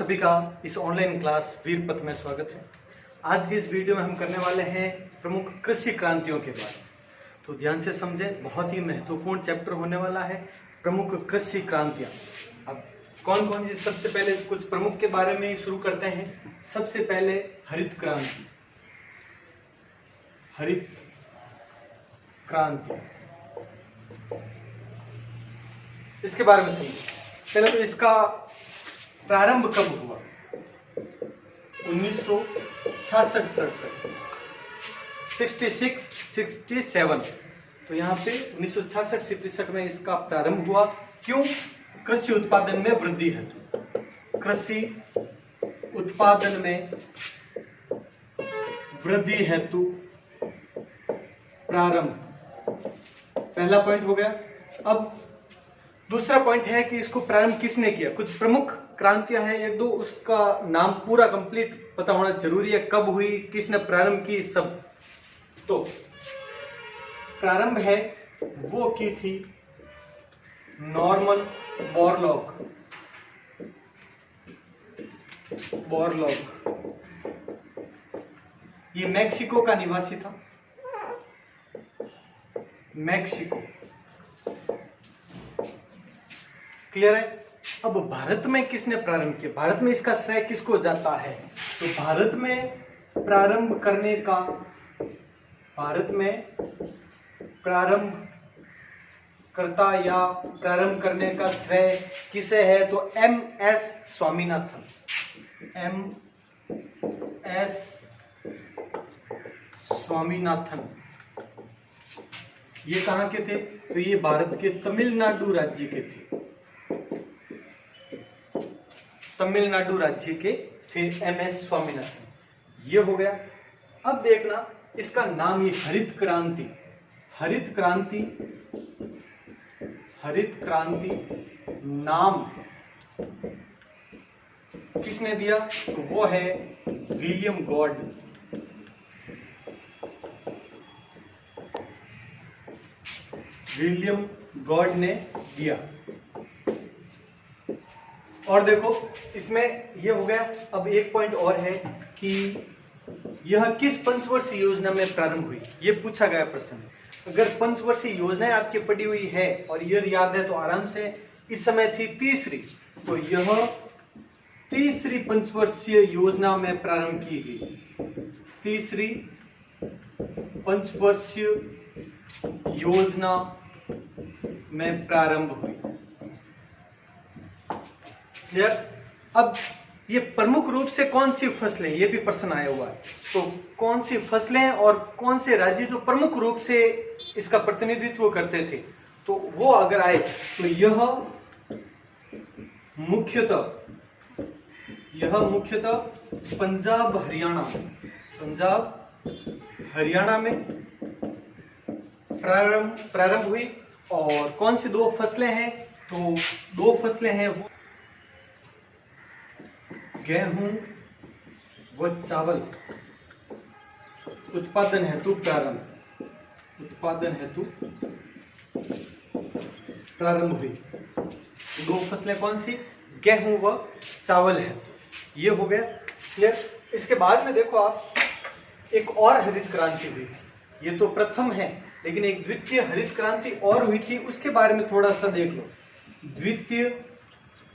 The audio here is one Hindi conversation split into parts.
सभी का इस ऑनलाइन क्लास वीर पथ में स्वागत है। आज की इस वीडियो में हम करने वाले हैं प्रमुख कृषि क्रांतियों के बारे में। तो ध्यान से समझें, बहुत ही महत्वपूर्ण चैप्टर होने वाला है प्रमुख कृषि क्रांतियां। अब कौन कौन सी, सबसे पहले कुछ प्रमुख के बारे में ही शुरू करते हैं। सबसे पहले हरित क्रांति। हरित क्रांति इसके बारे में समझें। पहले तो इसका प्रारंभ कब हुआ? 1966-67। तो यहाँ पे 1966-67 में इसका प्रारंभ हुआ। क्यों? कृषि उत्पादन में वृद्धि है। कृषि उत्पादन में वृद्धि हेतु प्रारंभ, पहला पॉइंट हो गया। अब दूसरा पॉइंट है कि इसको प्रारंभ किसने किया। कुछ प्रमुख क्रांतियां हैं, एक दो, उसका नाम पूरा कंप्लीट पता होना जरूरी है। कब हुई, किसने प्रारंभ की, सब। तो प्रारंभ है वो की थी नॉर्मन बोरलॉग। ये मैक्सिको का निवासी था। मैक्सिको, क्लियर है। अब भारत में किसने प्रारंभ किया? भारत में इसका श्रेय किसको जाता है? तो भारत में प्रारंभ करता या प्रारंभ करने का श्रेय किसे है? तो एम.एस. स्वामीनाथन। ये कहां के थे? तो ये भारत के तमिलनाडु राज्य के थे। तमिलनाडु राज्य के थे एम.एस. स्वामीनाथन। ये हो गया। अब देखना इसका नाम, ये हरित क्रांति नाम किसने दिया? तो वो है विलियम गॉड ने दिया। और देखो इसमें ये हो गया। अब एक पॉइंट और है कि यह किस पंचवर्षीय योजना में प्रारंभ हुई, ये पूछा गया प्रश्न। अगर पंचवर्षीय योजनाएं आपकी पड़ी हुई है और ईयर याद है तो आराम से, इस समय थी तीसरी, तो यह तीसरी पंचवर्षीय योजना में प्रारंभ की गई। तीसरी पंचवर्षीय योजना में प्रारंभ हुई। क्लियर? अब ये प्रमुख रूप से कौन सी फसलें, ये भी प्रश्न आया हुआ है। तो कौन सी फसलें और कौन से राज्य जो प्रमुख रूप से इसका प्रतिनिधित्व करते थे, तो वो अगर आए तो यह मुख्यतः पंजाब हरियाणा में प्रारंभ हुई। और कौन सी दो फसलें हैं? तो दो फसलें हैं, वो गेहूं व चावल उत्पादन हेतु प्रारंभ हुई। दो फसलें कौन सी? गेहूं व चावल है। ये हो गया क्लियर। इसके बाद में देखो आप, एक और हरित क्रांति हुई। ये तो प्रथम है, लेकिन एक द्वितीय हरित क्रांति और हुई थी, उसके बारे में थोड़ा सा देख लो। द्वितीय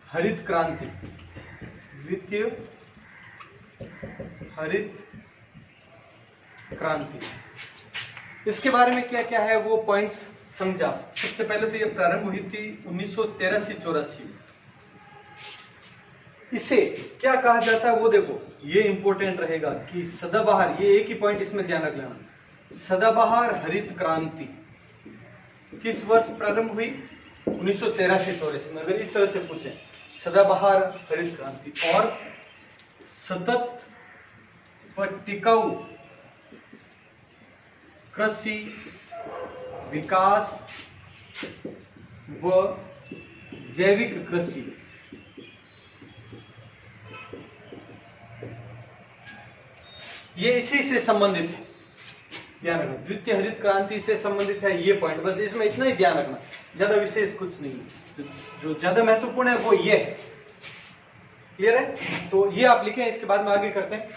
हरित क्रांति, इसके बारे में क्या क्या है वो पॉइंट्स समझा। सबसे पहले तो ये प्रारंभ हुई थी 1983-84। इसे क्या कहा जाता है वो देखो, ये इंपॉर्टेंट रहेगा कि सदाबहार, ये एक ही पॉइंट इसमें ध्यान रख लेना। सदाबहार हरित क्रांति किस वर्ष प्रारंभ हुई? 1983-84 में। अगर इस तरह से पूछें, सदाबहार हरित क्रांति। और सतत व टिकाऊ कृषि विकास व जैविक कृषि, ये इसी से संबंधित है। ध्यान रखना, द्वितीय हरित क्रांति से संबंधित है ये पॉइंट, बस इसमें इतना ही ध्यान रखना, ज्यादा विशेष कुछ नहीं। जो ज्यादा महत्वपूर्ण है वो ये है क्लियर है? तो ये आप लिखें, इसके बाद में आगे करते हैं।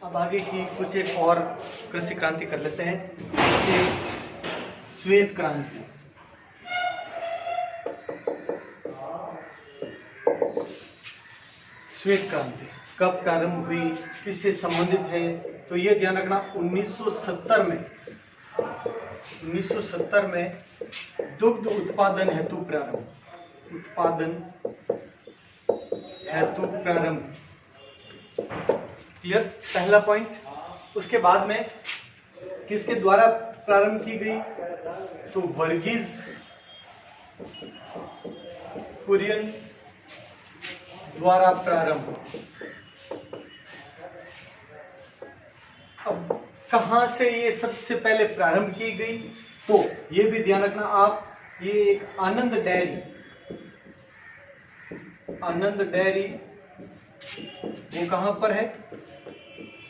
अब आगे की कुछ एक और कृषि क्रांति कर लेते हैं, श्वेत क्रांति। श्वेत क्रांति कब प्रारंभ हुई, किससे संबंधित है? तो ये ध्यान रखना 1970 में दुग्ध उत्पादन हेतु प्रारंभ, क्लियर? पहला पॉइंट। उसके बाद में किसके द्वारा प्रारंभ की गई? तो वर्गीज कुरियन द्वारा प्रारंभ। अब कहां से ये सबसे पहले प्रारंभ की गई? तो ये भी ध्यान रखना आप, ये एक आनंद डेयरी वो कहां पर है?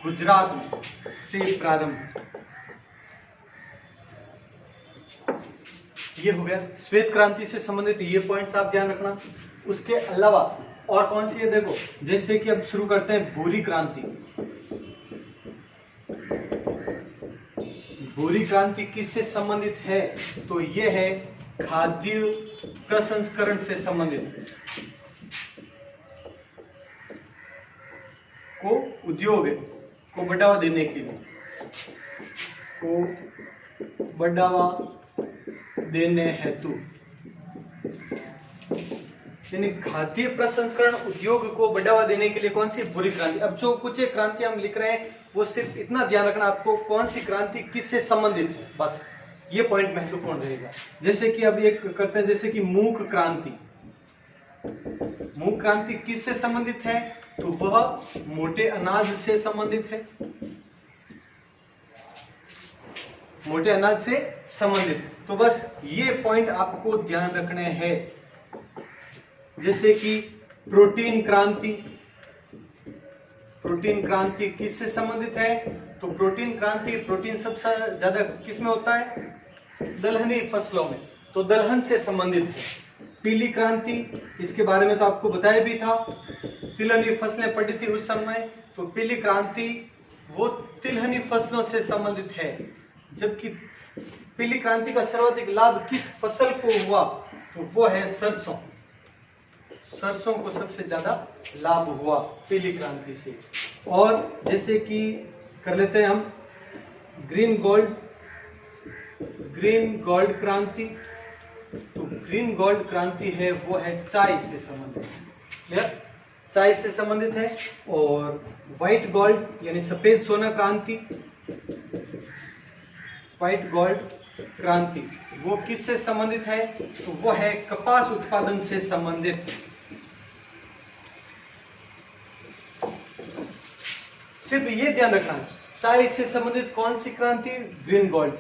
गुजरात में से प्रारंभ। ये हो गया श्वेत क्रांति से संबंधित, ये पॉइंट्स आप ध्यान रखना। उसके अलावा और कौन सी है देखो, जैसे कि अब शुरू करते हैं भूरी क्रांति। भूरी क्रांति किससे संबंधित है? तो ये है खाद्य प्रसंस्करण से संबंधित, को उद्योग को बढ़ावा देने के लिए, को बढ़ावा देने हेतु, यानी खाद्य प्रसंस्करण उद्योग को बढ़ावा देने के लिए कौन सी? भूरी क्रांति। अब जो कुछ एक क्रांति हम लिख रहे हैं वो सिर्फ इतना ध्यान रखना आपको, कौन सी क्रांति किससे संबंधित है, बस ये पॉइंट महत्वपूर्ण रहेगा। जैसे कि अब एक करते हैं, जैसे कि मूक क्रांति। मूक क्रांति किससे संबंधित है? तो वह मोटे अनाज से संबंधित है, मोटे अनाज से संबंधित। तो बस ये पॉइंट आपको ध्यान रखने हैं। जैसे कि प्रोटीन क्रांति, प्रोटीन क्रांति किससे संबंधित है? तो प्रोटीन क्रांति, प्रोटीन सबसे ज्यादा किसमें होता है? दलहनी फसलों में, तो दलहन से संबंधित है। पीली क्रांति, इसके बारे में तो आपको बताया भी था, तिलहनी फसलें पड़ी थी उस समय, तो पीली क्रांति वो तिलहनी फसलों से संबंधित है। जबकि पीली क्रांति का सर्वाधिक लाभ किस फसल को हुआ? तो वो है सरसों। सरसों को सबसे ज्यादा लाभ हुआ पीली क्रांति से। और जैसे कि कर लेते हैं हम ग्रीन गोल्ड क्रांति। तो ग्रीन गोल्ड क्रांति है वो है चाय से संबंधित, क्लियर? चाय से संबंधित है। और व्हाइट गोल्ड यानी सफेद सोना क्रांति, व्हाइट गोल्ड क्रांति वो किससे संबंधित है? तो वो है कपास उत्पादन से संबंधित। सिर्फ ये ध्यान रखना है, चाय से संबंधित कौन सी क्रांति? ग्रीन गोल्ड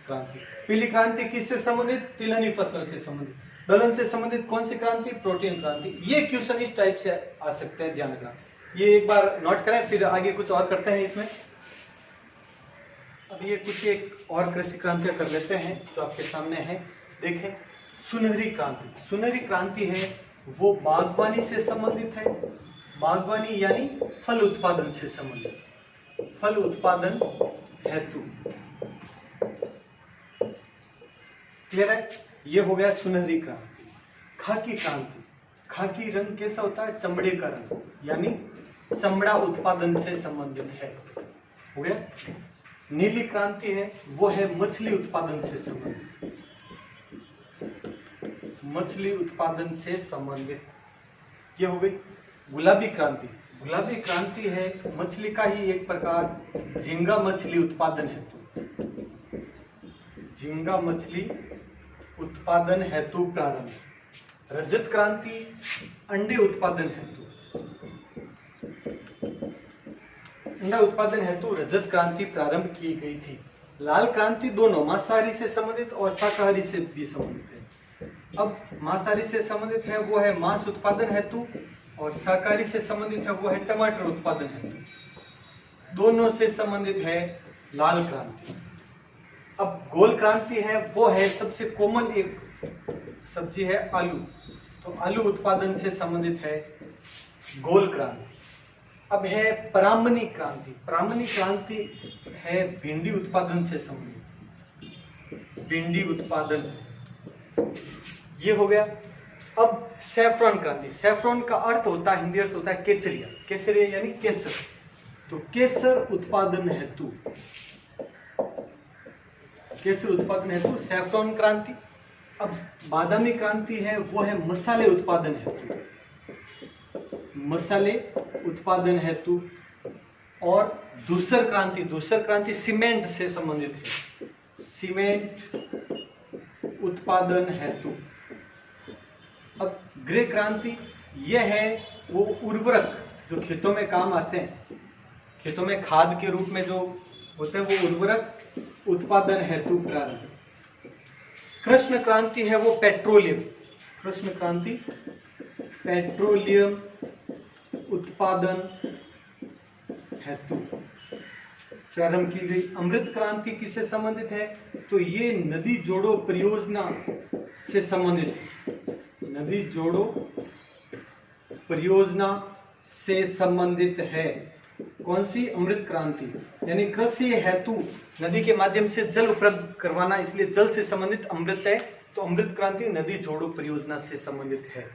क्रांति। पीली क्रांति किससे संबंधित? तिलहनी फसलों से संबंधित। दलहन से संबंधित कौन सी क्रांति? प्रोटीन क्रांति। ये क्वेश्चन इस टाइप से आ सकते हैं, ध्यान रखना। ये एक बार नोट करें, फिर आगे कुछ और करते हैं इसमें। अब ये कुछ एक और कृषि क्रांतियां कर लेते हैं जो आपके सामने है। देखें, सुनहरी क्रांति। सुनहरी क्रांति है वो बागवानी से संबंधित है। बागवानी यानी फल उत्पादन से संबंधित, फल उत्पादन हेतु, क्लियर है? ये हो गया सुनहरी क्रांति। खाकी क्रांति, खाकी रंग कैसा होता है? चमड़े का रंग, यानी चमड़ा उत्पादन से संबंधित है, हो गया। नीली क्रांति है वो है मछली उत्पादन से संबंधित, मछली उत्पादन से संबंधित, ये हो गई। गुलाबी क्रांति, गुलाबी क्रांति है मछली का ही एक प्रकार, झींगा मछली उत्पादन हेतु, झींगा मछली उत्पादन हेतु प्रारंभ। रजत क्रांति अंडे उत्पादन हेतु, अंडा उत्पादन हेतु रजत क्रांति प्रारंभ की गई थी। लाल क्रांति दोनों मांसाहारी से संबंधित और शाकाहारी से भी संबंधित है। अब मांसाहारी से संबंधित है वो है मांस उत्पादन हेतु, और शाकाहारी से संबंधित है वो है टमाटर उत्पादन हेतु। दोनों से संबंधित है लाल क्रांति। अब गोल क्रांति है वो है सबसे कॉमन एक सब्जी है आलू, तो आलू उत्पादन से संबंधित है गोल क्रांति। अब है परामनी क्रांति। परामनी क्रांति है भिंडी उत्पादन से संबंधित, भिंडी उत्पादन, ये हो गया। अब सैफ्रॉन क्रांति। सैफ्रॉन का अर्थ होता है, हिंदी अर्थ होता है केसरिया, केसरिया यानी केसर, तो केसर उत्पादन हेतु, केसर उत्पादन हेतु सैफ्रॉन क्रांति। अब बादामी क्रांति है, वो है मसाले उत्पादन हेतु, मसाले उत्पादन हेतु। और धूसर क्रांति, धूसर क्रांति सीमेंट से संबंधित है, सीमेंट उत्पादन हेतु। अब ग्रे क्रांति, यह है वो उर्वरक जो खेतों में काम आते हैं, खेतों में खाद के रूप में जो होते हैं, वो उर्वरक उत्पादन हेतु प्रारंभ। कृष्ण क्रांति है वो पेट्रोलियम, कृष्ण क्रांति पेट्रोलियम उत्पादन हेतु प्रारंभ की गई। अमृत क्रांति किससे संबंधित है, तो ये नदी जोड़ो परियोजना से संबंधित है, नदी जोड़ो परियोजना से संबंधित है। कौन सी, अमृत क्रांति, यानी कृषि हेतु नदी के माध्यम से जल उपलब्ध करवाना, इसलिए जल से संबंधित अमृत है, तो अमृत क्रांति नदी जोड़ो परियोजना से संबंधित है।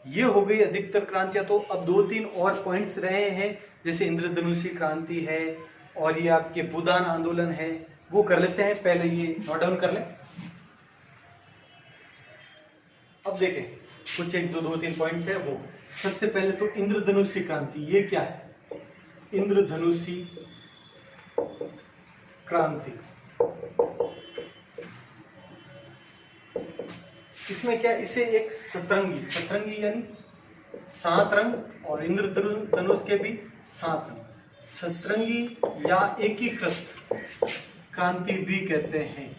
ये हो गई अधिकतर क्रांतियां। तो अब 2-3 और पॉइंट्स रहे हैं, जैसे इंद्रधनुषी क्रांति है और ये आपके भूदान आंदोलन है, वो कर लेते हैं। पहले ये नोट डाउन कर लें। अब देखें कुछ 1-2-3 पॉइंट्स है वो। सबसे पहले तो इंद्रधनुषी क्रांति, ये क्या है, इंद्रधनुषी क्रांति। इसमें क्या, इसे एक सतरंगी, सतरंगी यानी 7 रंग और इंद्रधनुष के भी 7 रंग, सतरंगी या एकीकृत क्रांति भी कहते हैं।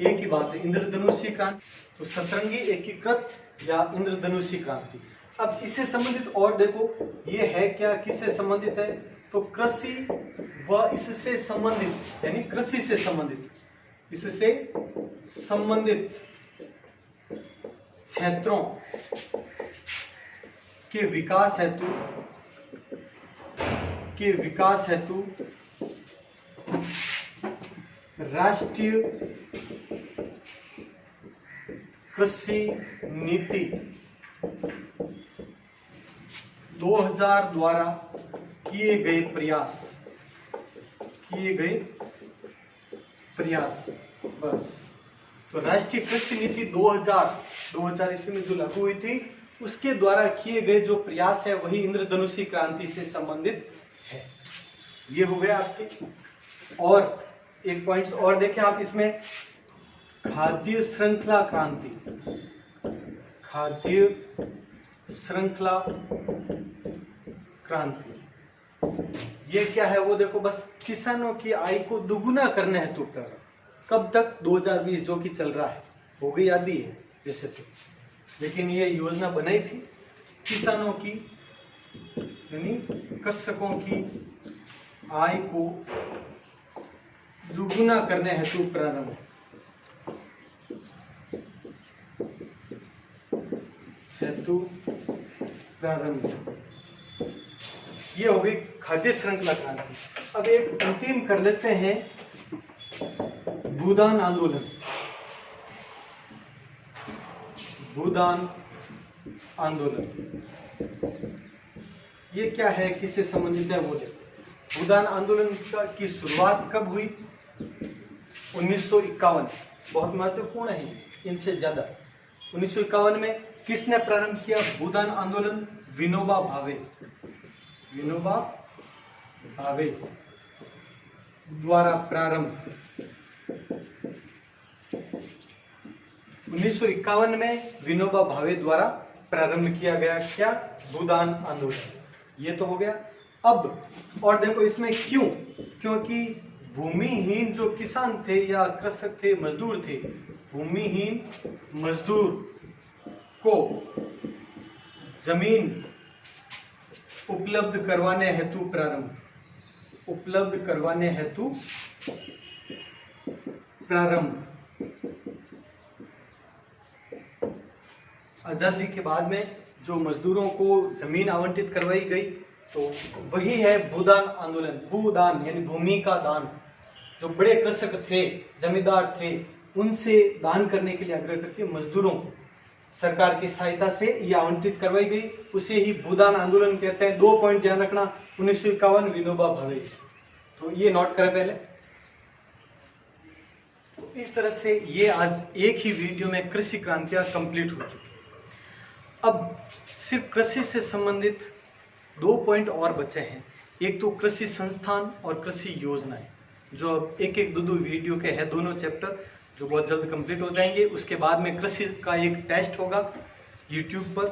एक ही बात है, इंद्रधनुषी क्रांति, तो सतरंगी, एकीकृत या इंद्रधनुषी क्रांति। अब इससे संबंधित और देखो, ये है क्या, किससे संबंधित है, तो कृषि व इससे संबंधित, यानी कृषि से संबंधित, इससे संबंधित क्षेत्रों के विकास हेतु राष्ट्रीय कृषि नीति 2000 द्वारा किए गए प्रयास, बस। तो राष्ट्रीय कृषि नीति 2000 ईस्वी में जो लागू हुई थी, उसके द्वारा किए गए जो प्रयास है, वही इंद्रधनुषी क्रांति से संबंधित है। ये हो गया आपके। और एक पॉइंट्स और देखें आप इसमें, खाद्य श्रृंखला क्रांति, खाद्य श्रृंखला क्रांति, ये क्या है वो देखो, बस किसानों की आय को दुगुना करने हेतु प्रारंभ। कब तक, 2020 जो कि चल रहा है, हो गई आदि है जैसे तो, लेकिन ये योजना बनाई थी किसानों की, यानी कृषकों की आय को दुगुना करने हेतु प्रारंभ, ये हो गई खाद्य श्रृंखला क्रांति। अब एक अंतिम कर लेते हैं, भूदान आंदोलन। भूदान आंदोलन ये क्या है, किससे संबंधित है वो देखो। भूदान आंदोलन की शुरुआत कब हुई, 1951, बहुत महत्वपूर्ण है इनसे ज्यादा। 1951 में किसने प्रारंभ किया भूदान आंदोलन, विनोबा भावे, विनोबा भावे द्वारा प्रारंभ। 1951 में विनोबा भावे द्वारा प्रारंभ किया गया क्या, भूदान आंदोलन। ये तो हो गया। अब और देखो इसमें क्यों, क्योंकि भूमिहीन जो किसान थे या कृषक थे, मजदूर थे, भूमिहीन मजदूर को जमीन उपलब्ध करवाने हेतु प्रारंभ, उपलब्ध करवाने हेतु प्रारंभ आज़ादी के बाद में जो मजदूरों को जमीन आवंटित करवाई गई, तो वही है भूदान आंदोलन। भूदान यानी भूमि का दान। जो बड़े कृषक थे, जमींदार थे, उनसे दान करने के लिए आग्रह करके मजदूरों को सरकार की सहायता से ये आवंटित करवाई गई, उसे ही भूदान आंदोलन कहते हैं। 2 पॉइंट ध्यान रखना, 1951 विनोबा भावे, तो ये नोट करें पहले। तो इस तरह से ये आज एक ही वीडियो में कृषि क्रांतियां कंप्लीट हो चुकी। अब सिर्फ कृषि से संबंधित 2 पॉइंट और बचे हैं। एक तो कृषि संस्थान और कृषि योजनाएं, जो अब एक दो वीडियो के हैं, दोनों चैप्टर जो बहुत जल्द कंप्लीट हो जाएंगे। उसके बाद में कृषि का एक टेस्ट होगा यूट्यूब पर,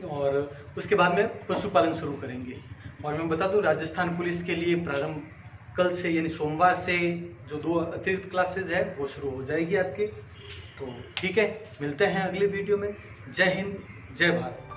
और उसके बाद में पशुपालन शुरू करेंगे। और मैं बता दूं, राजस्थान पुलिस के लिए प्रारंभ कल से यानी सोमवार से जो 2 अतिरिक्त क्लासेज है वो शुरू हो जाएगी आपके। तो ठीक है, मिलते हैं अगले वीडियो में। जय हिंद, जय भारत।